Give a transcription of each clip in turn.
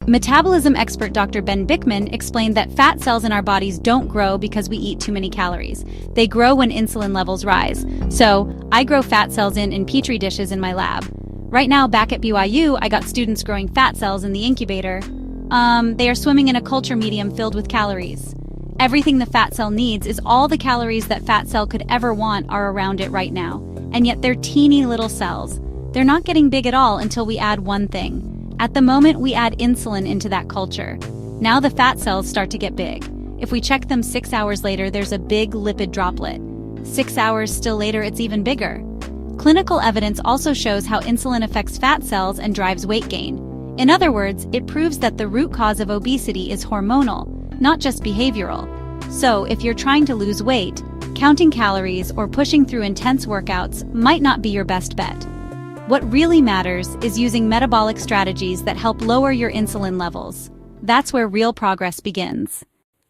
Metabolism expert Dr. Ben Bickman explained that fat cells in our bodies don't grow because we eat too many calories. They grow when insulin levels rise. So, I grow fat cells in petri dishes in my lab. Right now, back at BYU, I got students growing fat cells in the incubator. They are swimming in a culture medium filled with calories. Everything the fat cell needs is all the calories that fat cell could ever want are around it right now. And yet they're teeny little cells. They're not getting big at all until we add one thing. At the moment, we add insulin into that culture. Now the fat cells start to get big. If we check them 6 hours later, there's a big lipid droplet. 6 hours still later, it's even bigger. Clinical evidence also shows how insulin affects fat cells and drives weight gain. In other words, it proves that the root cause of obesity is hormonal, not just behavioral. So, if you're trying to lose weight, counting calories or pushing through intense workouts might not be your best bet. What really matters is using metabolic strategies that help lower your insulin levels. That's where real progress begins.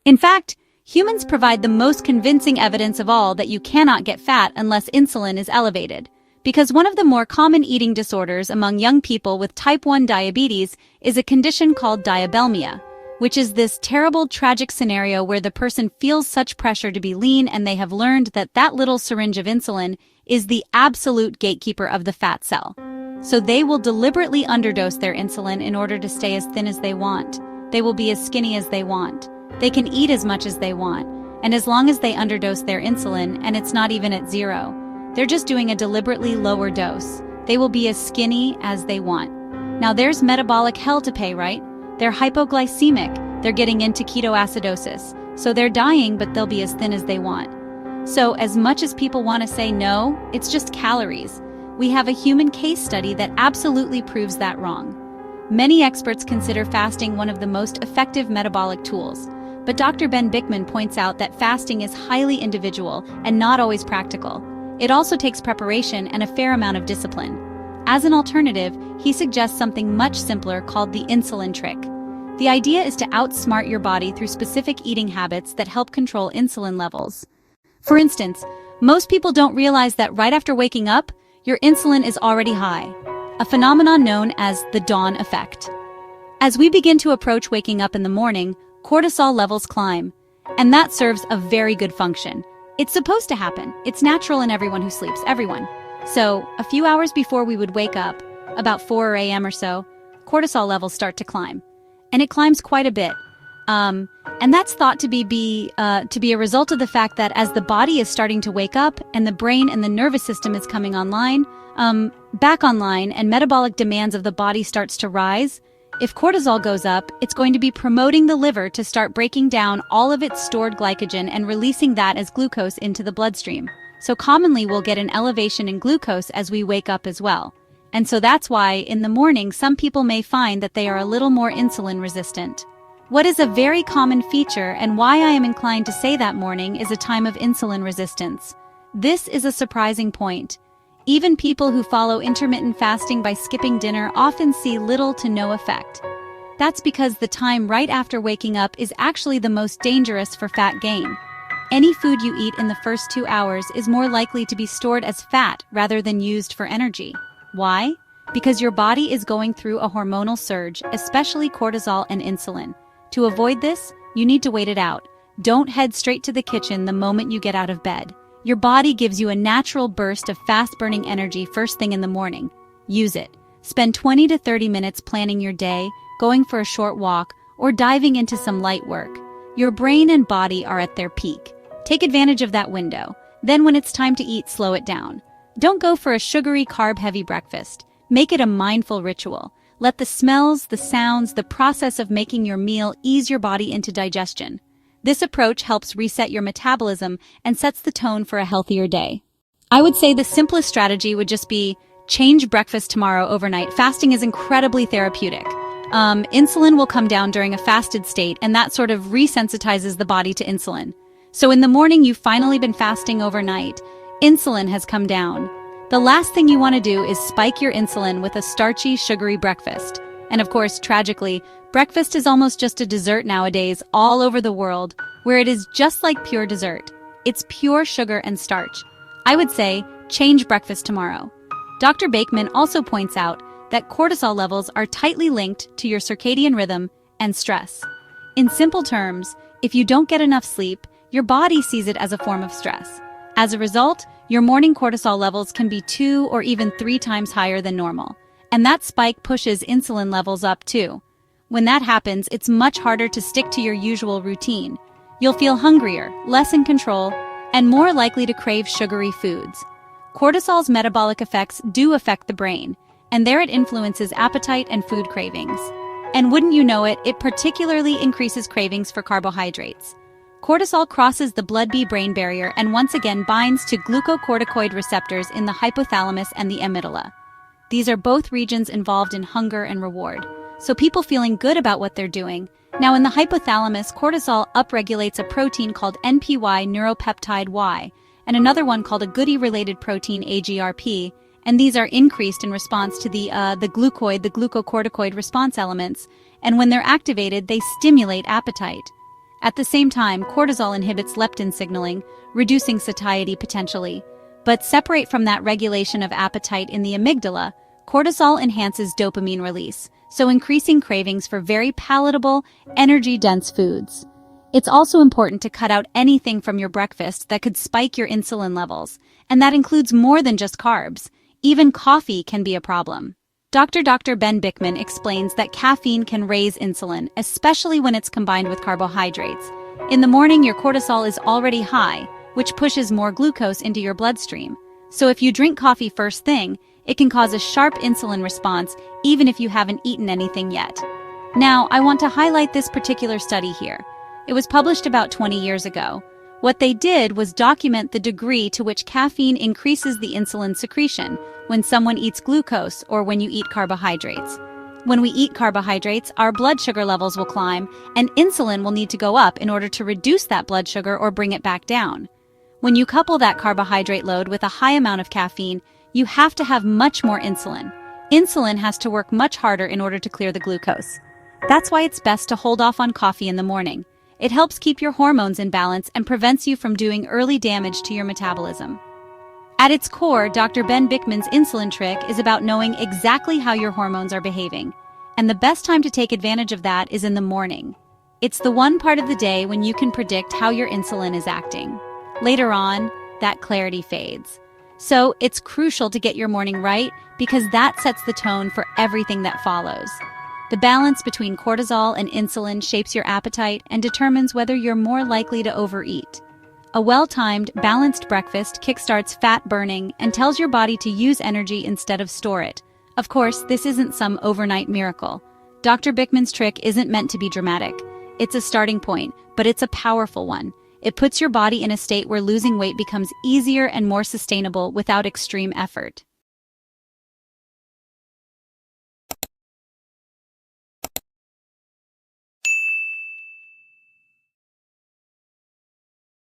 In fact, humans provide the most convincing evidence of all that you cannot get fat unless insulin is elevated. Because one of the more common eating disorders among young people with type 1 diabetes is a condition called diabelemia, which is this terrible, tragic scenario where the person feels such pressure to be lean and they have learned that that little syringe of insulin is the absolute gatekeeper of the fat cell. So they will deliberately underdose their insulin in order to stay as thin as they want. They will be as skinny as they want. They can eat as much as they want. And as long as they underdose their insulin, and it's not even at zero, they're just doing a deliberately lower dose. They will be as skinny as they want. Now there's metabolic hell to pay, right? They're hypoglycemic. They're getting into ketoacidosis. So they're dying, but they'll be as thin as they want. So as much as people want to say no, it's just calories. We have a human case study that absolutely proves that wrong. Many experts consider fasting one of the most effective metabolic tools. But Dr. Ben Bickman points out that fasting is highly individual and not always practical. It also takes preparation and a fair amount of discipline. As an alternative, he suggests something much simpler called the insulin trick. The idea is to outsmart your body through specific eating habits that help control insulin levels. For instance, most people don't realize that right after waking up, your insulin is already high, a phenomenon known as the dawn effect. As we begin to approach waking up in the morning, cortisol levels climb, and that serves a very good function. It's supposed to happen. It's natural in everyone who sleeps, everyone. So, a few hours before we would wake up, about 4 a.m. or so, cortisol levels start to climb. And it climbs quite a bit. And that's thought to be a result of the fact that as the body is starting to wake up and the brain and the nervous system is coming online, back online, and metabolic demands of the body starts to rise, if cortisol goes up, it's going to be promoting the liver to start breaking down all of its stored glycogen and releasing that as glucose into the bloodstream. So commonly we'll get an elevation in glucose as we wake up as well. And so that's why in the morning some people may find that they are a little more insulin resistant. What is a very common feature and why I am inclined to say that morning is a time of insulin resistance. This is a surprising point. Even people who follow intermittent fasting by skipping dinner often see little to no effect. That's because the time right after waking up is actually the most dangerous for fat gain. Any food you eat in the first 2 hours is more likely to be stored as fat rather than used for energy. Why? Because your body is going through a hormonal surge, especially cortisol and insulin. To avoid this, you need to wait it out. Don't head straight to the kitchen the moment you get out of bed. Your body gives you a natural burst of fast-burning energy first thing in the morning. Use it. Spend 20 to 30 minutes planning your day, going for a short walk, or diving into some light work. Your brain and body are at their peak. Take advantage of that window. Then when it's time to eat, slow it down. Don't go for a sugary, carb-heavy breakfast. Make it a mindful ritual. Let the smells, the sounds, the process of making your meal ease your body into digestion. This approach helps reset your metabolism and sets the tone for a healthier day. I would say the simplest strategy would just be change breakfast tomorrow overnight. Fasting is incredibly therapeutic. Insulin will come down during a fasted state, and that sort of resensitizes the body to insulin. So in the morning you've finally been fasting overnight, insulin has come down. The last thing you want to do is spike your insulin with a starchy, sugary breakfast. And of course, tragically, breakfast is almost just a dessert nowadays all over the world, where it is just like pure dessert. It's pure sugar and starch. I would say, change breakfast tomorrow. Dr. Bickman also points out that cortisol levels are tightly linked to your circadian rhythm and stress. In simple terms, if you don't get enough sleep, your body sees it as a form of stress. As a result, your morning cortisol levels can be 2 or even 3 times higher than normal. And that spike pushes insulin levels up too. When that happens, it's much harder to stick to your usual routine. You'll feel hungrier, less in control, and more likely to crave sugary foods. Cortisol's metabolic effects do affect the brain, and there it influences appetite and food cravings. And wouldn't you know it, it particularly increases cravings for carbohydrates. Cortisol crosses the blood-brain barrier and once again binds to glucocorticoid receptors in the hypothalamus and the amygdala. These are both regions involved in hunger and reward, so people feeling good about what they're doing. Now in the hypothalamus, cortisol upregulates a protein called NPY neuropeptide Y, and another one called a GUDY-related protein AGRP, and these are increased in response to the glucocorticoid response elements, and when they're activated, they stimulate appetite. At the same time, cortisol inhibits leptin signaling, reducing satiety potentially. But separate from that regulation of appetite in the amygdala, cortisol enhances dopamine release, so increasing cravings for very palatable, energy-dense foods. It's also important to cut out anything from your breakfast that could spike your insulin levels, and that includes more than just carbs. Even coffee can be a problem. Dr. Ben Bickman explains that caffeine can raise insulin, especially when it's combined with carbohydrates. In the morning, your cortisol is already high, which pushes more glucose into your bloodstream. So if you drink coffee first thing, it can cause a sharp insulin response even if you haven't eaten anything yet. Now, I want to highlight this particular study here. It was published about 20 years ago. What they did was document the degree to which caffeine increases the insulin secretion when someone eats glucose or when you eat carbohydrates. When we eat carbohydrates, our blood sugar levels will climb, and insulin will need to go up in order to reduce that blood sugar or bring it back down. When you couple that carbohydrate load with a high amount of caffeine, you have to have much more insulin. Insulin has to work much harder in order to clear the glucose. That's why it's best to hold off on coffee in the morning. It helps keep your hormones in balance and prevents you from doing early damage to your metabolism. At its core, Dr. Ben Bickman's insulin trick is about knowing exactly how your hormones are behaving. And the best time to take advantage of that is in the morning. It's the one part of the day when you can predict how your insulin is acting. Later on, that clarity fades. So it's crucial to get your morning right because that sets the tone for everything that follows. The balance between cortisol and insulin shapes your appetite and determines whether you're more likely to overeat. A well-timed, balanced breakfast kickstarts fat burning and tells your body to use energy instead of store it. Of course, this isn't some overnight miracle. Dr. Bickman's trick isn't meant to be dramatic. It's a starting point, but it's a powerful one. It puts your body in a state where losing weight becomes easier and more sustainable without extreme effort.